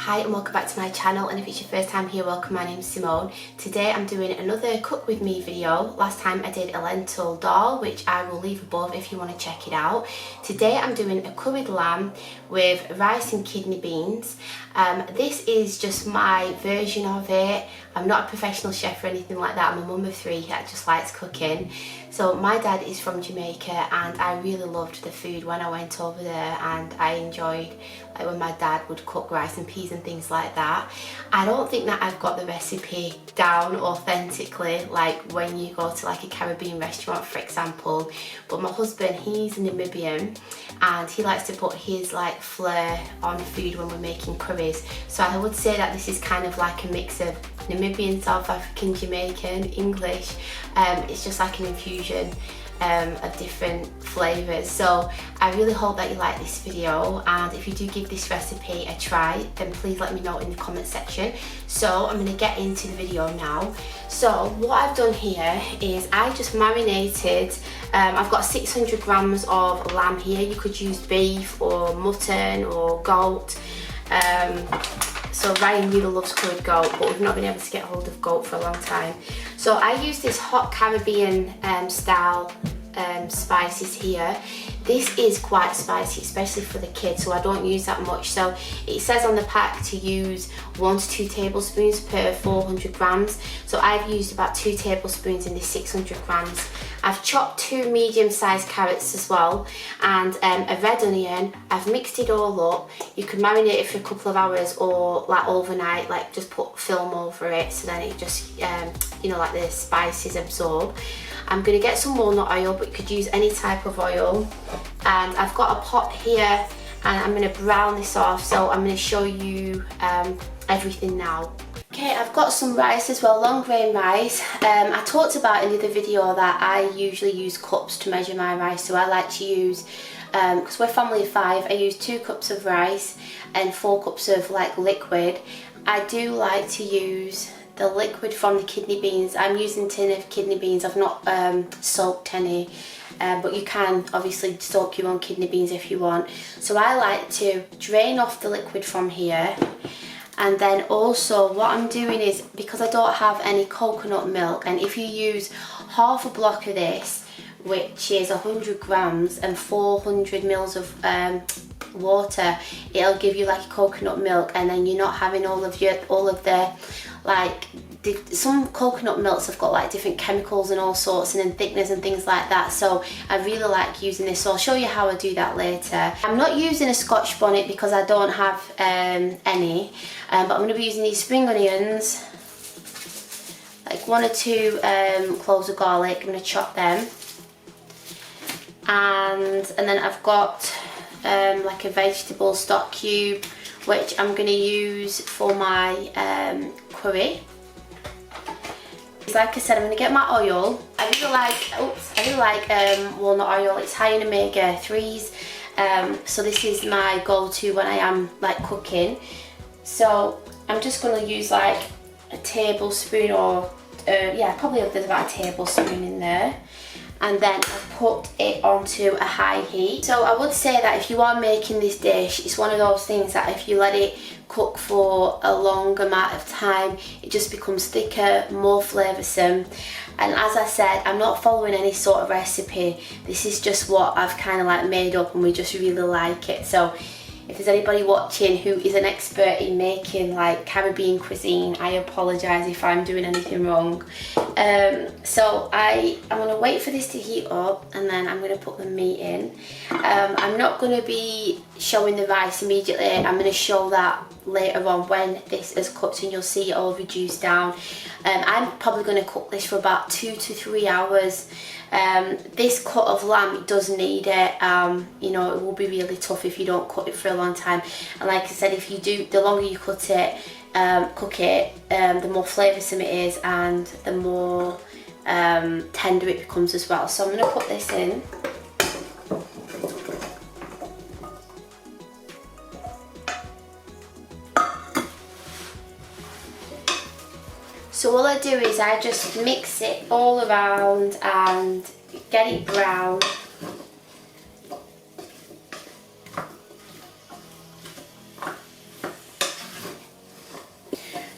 Hi and welcome back to my channel, and if it's your first time here, welcome. My name's Simone. Today I'm doing another cook with me video. Last time I did a lentil dal, which I will leave above if you want to check it out. Today I'm doing a curried lamb with rice and kidney beans. This is just my version of it. I'm not a professional chef or anything like that. I'm a mum of three that just likes cooking. So my dad is from Jamaica and I really loved the food when I went over there, and I enjoyed like when my dad would cook rice and peas and things like that. I don't think that I've got the recipe down authentically like when you go to like a Caribbean restaurant, for example, but my husband, he's Namibian and he likes to put his like flair on food when we're making curries. So I would say that this is kind of like a mix of Namibian, South African, Jamaican, English. It's just like an infusion of different flavours. So I really hope that you like this video, and if you do give this recipe a try, then please let me know in the comment section. So I'm going to get into the video now. So what I've done here is I just marinated, I've got 600 grams of lamb here. You could use beef or mutton or goat. So Ryan really loves curried goat, but we've not been able to get hold of goat for a long time. So I use this hot Caribbean style spices here. This is quite spicy, especially for the kids, so I don't use that much. So it says on the pack to use 1 to 2 tablespoons per 400 grams. So I've used about 2 tablespoons in this 600 grams. I've chopped 2 medium-sized carrots as well, and a red onion. I've mixed it all up. You can marinate it for a couple of hours or like overnight, like just put film over it so then it just, you know, like the spices absorb. I'm going to get some walnut oil, but you could use any type of oil. And I've got a pot here and I'm going to brown this off, so I'm going to show you everything now. Okay, I've got some rice as well, long grain rice. I talked about in the other video that I usually use cups to measure my rice, so I like to use, because we're a family of 5, I use 2 cups of rice and 4 cups of like liquid. I do like to use the liquid from the kidney beans. I'm using a tin of kidney beans. I've not soaked any, but you can obviously soak your own kidney beans if you want. So I like to drain off the liquid from here. And then also what I'm doing is, because I don't have any coconut milk, and if you use half a block of this, which is 100 grams and 400 mils of water, it'll give you like a coconut milk, and then you're not having all of the like some coconut milks have got like different chemicals and all sorts and then thickeners and things like that. So I really like using this, so I'll show you how I do that later. I'm not using a Scotch bonnet because I don't have any, but I'm going to be using these spring onions, like 1 or 2 cloves of garlic. I'm going to chop them, and then I've got like a vegetable stock cube, which I'm going to use for my curry. Like I said, I'm going to get my oil. I really like walnut oil. It's high in omega-3s, so this is my go-to when I am like cooking. So I'm just going to use like a tablespoon, or yeah, probably there's about a tablespoon in there. And then I put it onto a high heat. So I would say that if you are making this dish, it's one of those things that if you let it cook for a long amount of time, it just becomes thicker, more flavoursome. And as I said, I'm not following any sort of recipe. This is just what I've kind of like made up, and we just really like it. So if there's anybody watching who is an expert in making like Caribbean cuisine, I apologise if I'm doing anything wrong. So I'm going to wait for this to heat up, and then I'm going to put the meat in. I'm not going to be showing the rice immediately. I'm going to show that later on when this is cooked, and you'll see it all reduced down. I'm probably going to cook this for about 2 to 3 hours. This cut of lamb, it does need it. You know, it will be really tough if you don't cook it for a long time. And like I said, if you do, the longer you cook it, the more flavoursome it is, and the more tender it becomes as well. So I'm going to put this in. So all I do is I just mix it all around and get it brown.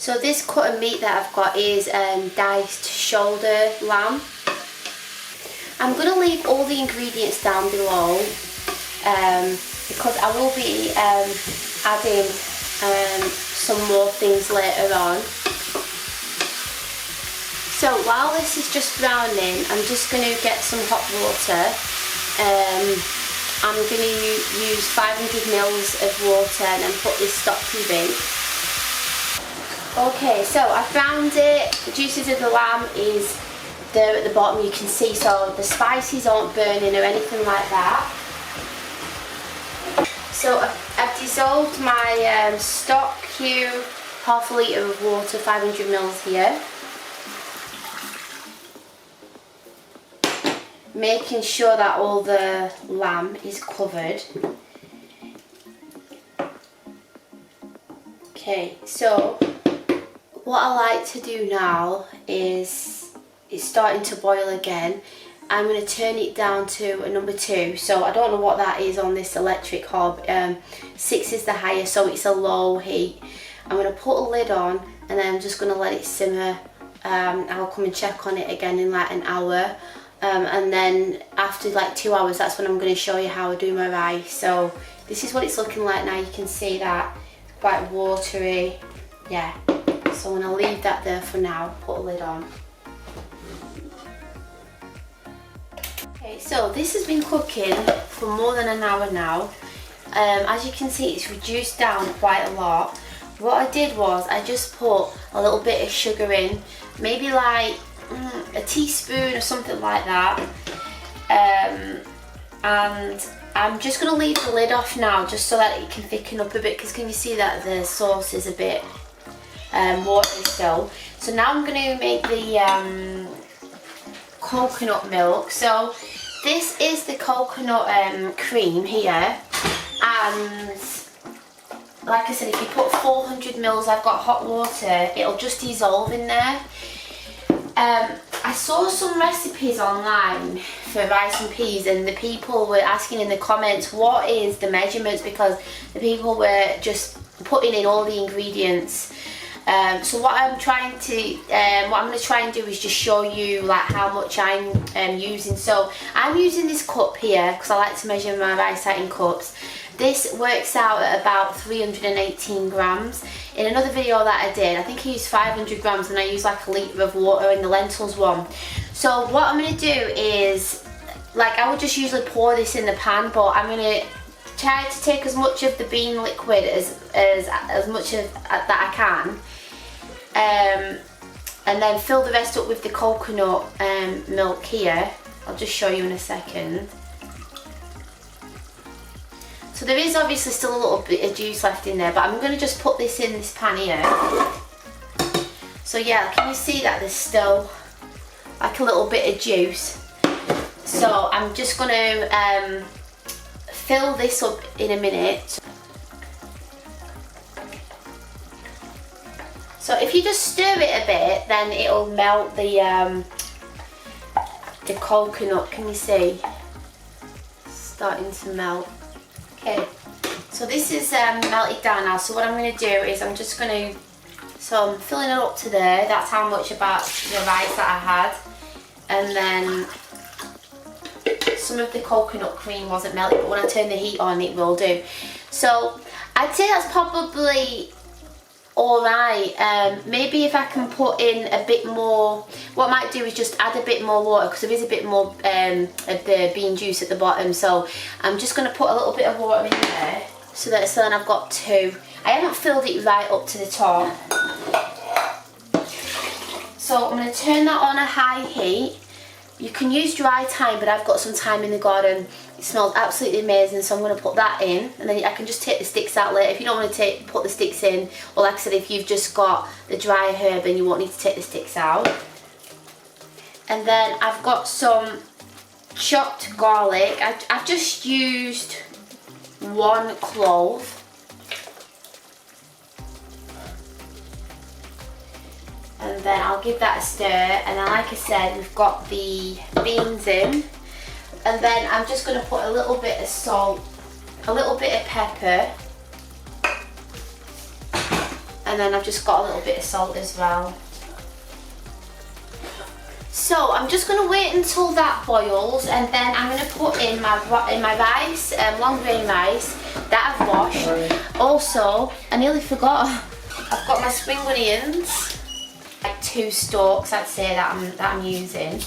So this cut of meat that I've got is diced shoulder lamb. I'm going to leave all the ingredients down below because I will be adding some more things later on. So while this is just browning, I'm just going to get some hot water. I'm going to use 500 mils of water and then put this stock cube in. Okay, so I found it. The juices of the lamb is there at the bottom, you can see, so the spices aren't burning or anything like that. So I've dissolved my stock cube, half a litre of water, 500 mils here. Making sure that all the lamb is covered. Okay, so what I like to do now is it's starting to boil again. I'm going to turn it down to a number 2. So I don't know what that is on this electric hob. 6 is the highest, so it's a low heat. I'm going to put a lid on and then I'm just going to let it simmer. I'll come and check on it again in like an hour. And then after like 2 hours, that's when I'm going to show you how I do my rice. So this is what it's looking like now. You can see that it's quite watery. Yeah. So I'm going to leave that there for now. Put a lid on. Okay, so this has been cooking for more than an hour now. As you can see, it's reduced down quite a lot. What I did was I just put a little bit of sugar in, maybe like a teaspoon or something like that. And I'm just going to leave the lid off now just so that it can thicken up a bit, because can you see that the sauce is a bit watery still. So now I'm going to make the coconut milk. So this is the coconut cream here, and like I said, if you put 400 mils, I've got hot water, it'll just dissolve in there. I saw some recipes online for rice and peas, and the people were asking in the comments what is the measurements, because the people were just putting in all the ingredients. So what I'm going to try and do is just show you like how much I'm using. So I'm using this cup here because I like to measure my rice out in cups. This works out at about 318 grams. In another video that I did, I think I used 500 grams and I used like a litre of water in the lentils one. So what I'm going to do is, like, I would just usually pour this in the pan, but I'm going to try to take as much of the bean liquid as much of that I can. And then fill the rest up with the coconut milk here. I'll just show you in a second. So there is obviously still a little bit of juice left in there, but I'm going to just put this in this pan here. So yeah, can you see that there's still like a little bit of juice? So I'm just going to fill this up in a minute. So if you just stir it a bit, then it'll melt the coconut. Can you see? It's starting to melt. Okay, so this is melted down now. So what I'm going to do is I'm just going to, so I'm filling it up to there. That's how much about the rice that I had. And then some of the coconut cream wasn't melted, but when I turn the heat on, it will do. So I'd say that's probably alright. Maybe if I can put in a bit more, what I might do is just add a bit more water, because there is a bit more of the bean juice at the bottom. So I'm just going to put a little bit of water in there, so then I've got 2. I haven't filled it right up to the top. So I'm going to turn that on a high heat. You can use dry thyme, but I've got some thyme in the garden. It smells absolutely amazing, so I'm going to put that in, and then I can just take the sticks out later. If you don't want to put the sticks in, or like I said, if you've just got the dry herb, then you won't need to take the sticks out. And then I've got some chopped garlic. I've just used 1 clove. And then I'll give that a stir, and then like I said, we've got the beans in. And then I'm just going to put a little bit of salt, a little bit of pepper, And then I've just got a little bit of salt as well. So I'm just going to wait until that boils, and then I'm going to put in my rice, long grain rice that I've washed. Also, I nearly forgot, I've got my spring onions, like 2 stalks I'd say that I'm using.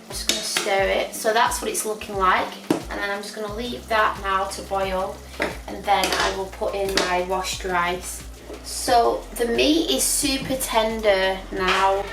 I'm just going to stir it, so that's what it's looking like, and then I'm just going to leave that now to boil, and then I will put in my washed rice. So the meat is super tender now.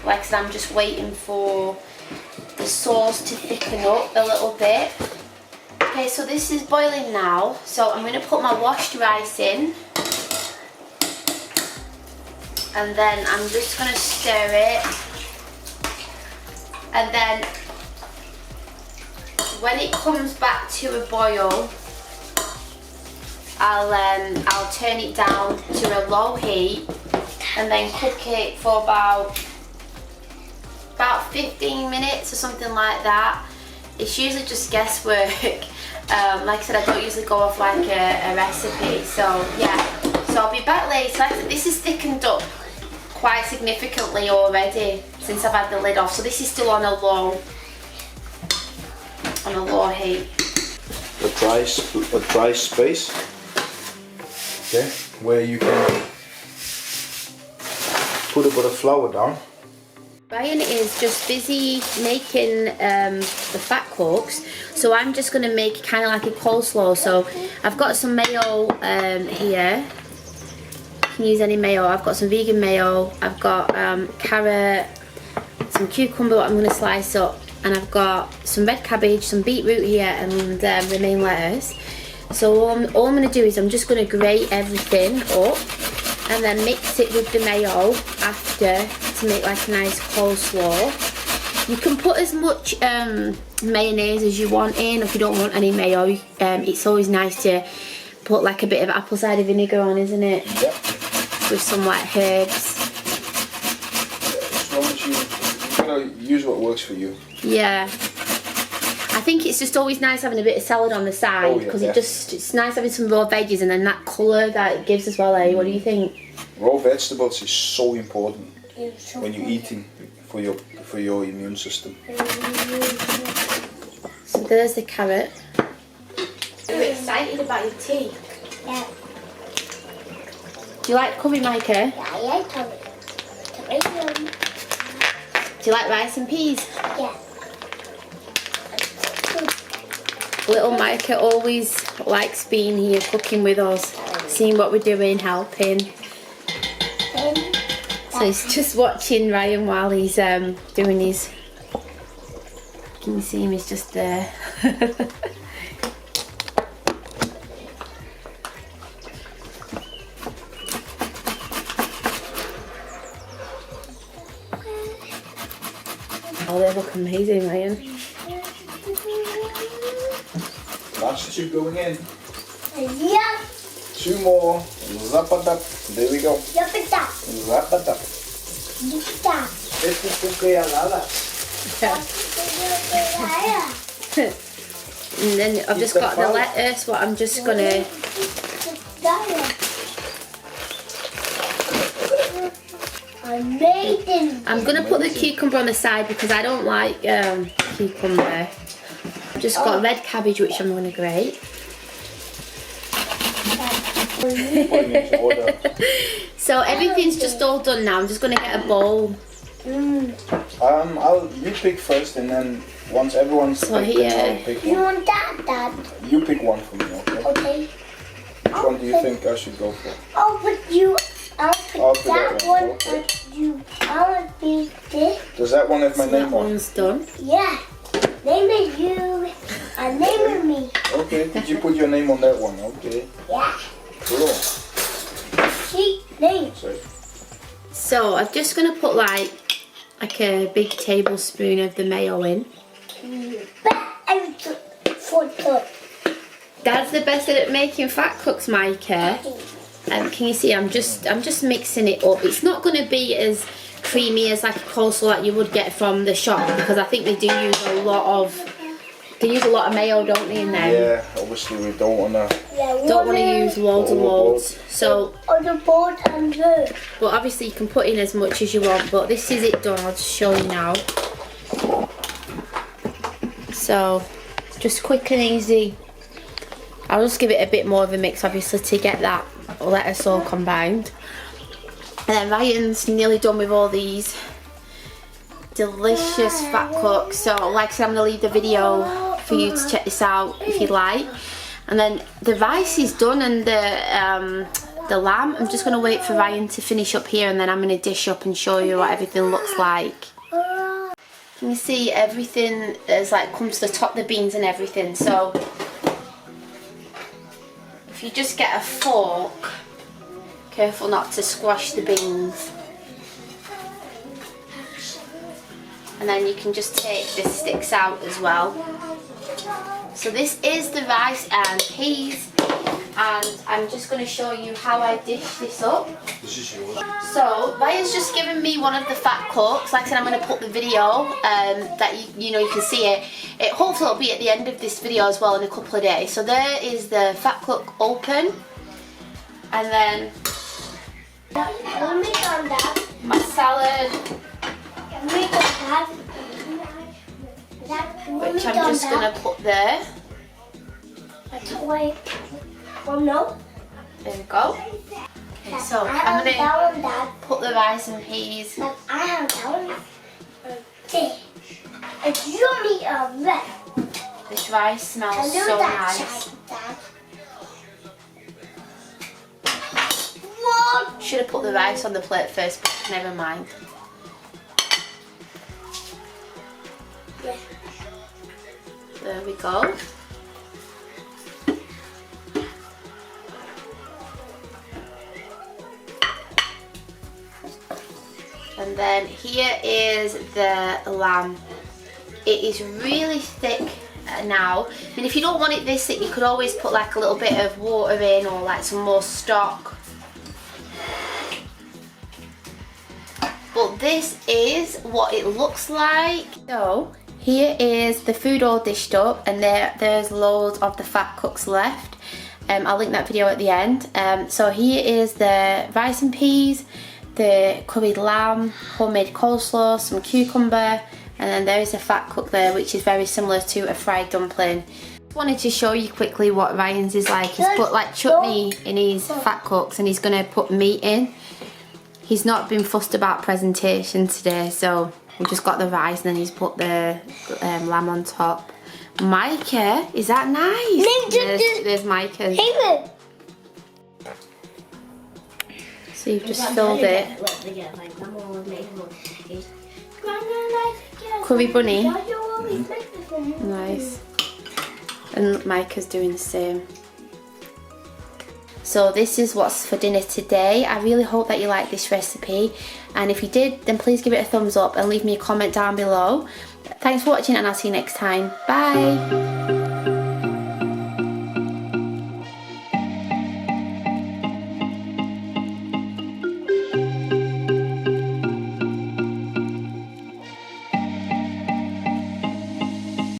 Like I said, I'm just waiting for the sauce to thicken up a little bit. Okay, so this is boiling now. So I'm going to put my washed rice in. And then I'm just going to stir it. And then when it comes back to a boil, I'll turn it down to a low heat and then cook it for about 15 minutes or something like that. It's usually just guesswork. Like I said, I don't usually go off like a recipe. So yeah, so I'll be back later. Like I said, this is thickened up quite significantly already since I've had the lid off. So this is still on a low heat. A dry space. Okay, where you can put a bit of flour down. Ryan is just busy making the Vetkoeks, so I'm just going to make kind of like a coleslaw. So I've got some mayo here. You can use any mayo. I've got some vegan mayo. I've got carrot, some cucumber that I'm going to slice up, and I've got some red cabbage, some beetroot here, and romaine lettuce. So all I'm going to do is I'm just going to grate everything up and then mix it with the mayo after to make like a nice coleslaw. You can put as much mayonnaise as you want in. If you don't want any mayo, it's always nice to put like a bit of apple cider vinegar on, isn't it? Yep. With some like herbs. As long as you use what works for you. Yeah. I think it's just always nice having a bit of salad on the side because it's nice having some raw veggies and then that colour that it gives as well, eh? What do you think? Raw vegetables is so important when you're eating for your immune system. So there's the carrot. Are you excited about your tea? Yeah. Do you like curry, Micah? Yeah, I like curry. Do you like rice and peas? Yeah. Little Micah always likes being here cooking with us, seeing what we're doing, helping. So he's just watching Ryan while he's doing his... Can you see him? He's just there. Oh, they look amazing, Ryan. Last 2 going in. Yeah. 2 more. Zap-a-dap. There we go. Zap-a-dap. Zap-a-dap. Zap-a-dap. And then I've just got the lettuce, what I'm just gonna... I'm gonna put the cucumber on the side because I don't like cucumber. I've just got red cabbage which I'm gonna grate. So everything's just all done now. I'm just gonna get a bowl. You pick first, and then once everyone's picked, I'll pick one. You want that, Dad? You pick one for me, okay? Okay. Which one do you think I should go for? I'll pick that one. Okay. I'll pick this. Does that one have my name That on? one's done. Yeah. Name is you and name is me. Okay, did you put your name on that one? Okay. Yeah. Cool. See, name. Sorry. So I'm just gonna put like a big tablespoon of the mayo in. Dad's the best at making Vetkoeks, Micah. Can you see? I'm just mixing it up. It's not going to be as creamy as like a coleslaw that you would get from the shop because I think they do use a lot of They use a lot of mayo, don't they, in there? Yeah, obviously we don't want to. Don't want to use loads and loads. So, On the board and the. but obviously you can put in as much as you want, but this is it done. I'll just show you now. So, just quick and easy. I'll just give it a bit more of a mix, obviously, to get that lettuce all combined. And then Ryan's nearly done with all these delicious Vetkoeks. So, like I said, I'm going to leave the video for you to check this out if you'd like. And then the rice is done, and the lamb. I'm just going to wait for Ryan to finish up here, and then I'm going to dish up and show you what everything looks like. Can you see everything is like comes to the top, the beans and everything. So if you just get a fork, careful not to squash the beans. And then you can just take the sticks out as well. So this is the rice and peas, and I'm just going to show you how I dish this up. This is yours. So Ryan's just given me one of the Vetkoeks. Like I said, I'm going to put the video that you know you can see it. Hopefully it'll be at the end of this video as well in a couple of days. So there is the Vetkoek open, and then my salad, which I'm just going to put there. Oh no. There we go. Okay, so I'm going to put the rice and peas. I have that one. It's yummy red. This rice smells so nice. What? Should have put the rice on the plate first, but never mind. Yeah. There we go. And then here is the lamb. It is really thick now. I mean, if you don't want it this thick, you could always put like a little bit of water in, or like some more stock. But this is what it looks like. So here is the food all dished up, and there's loads of the Vetkoeks left. I'll link that video at the end. So here is the rice and peas, the curried lamb, homemade coleslaw, some cucumber, and then there is a Vetkoek there, which is very similar to a fried dumpling. Just wanted to show you quickly what Ryan's is like. He's put like chutney in his Vetkoeks, and he's going to put meat in. He's not been fussed about presentation today, so we just got the rice, and then he's put the lamb on top. Micah, is that nice? There's Micah's. So you've just filled it. Curry bunny. Nice. And Micah's doing the same. So this is what's for dinner today. I really hope that you like this recipe, and if you did, then please give it a thumbs up and leave me a comment down below. Thanks for watching, and I'll see you next time. Bye.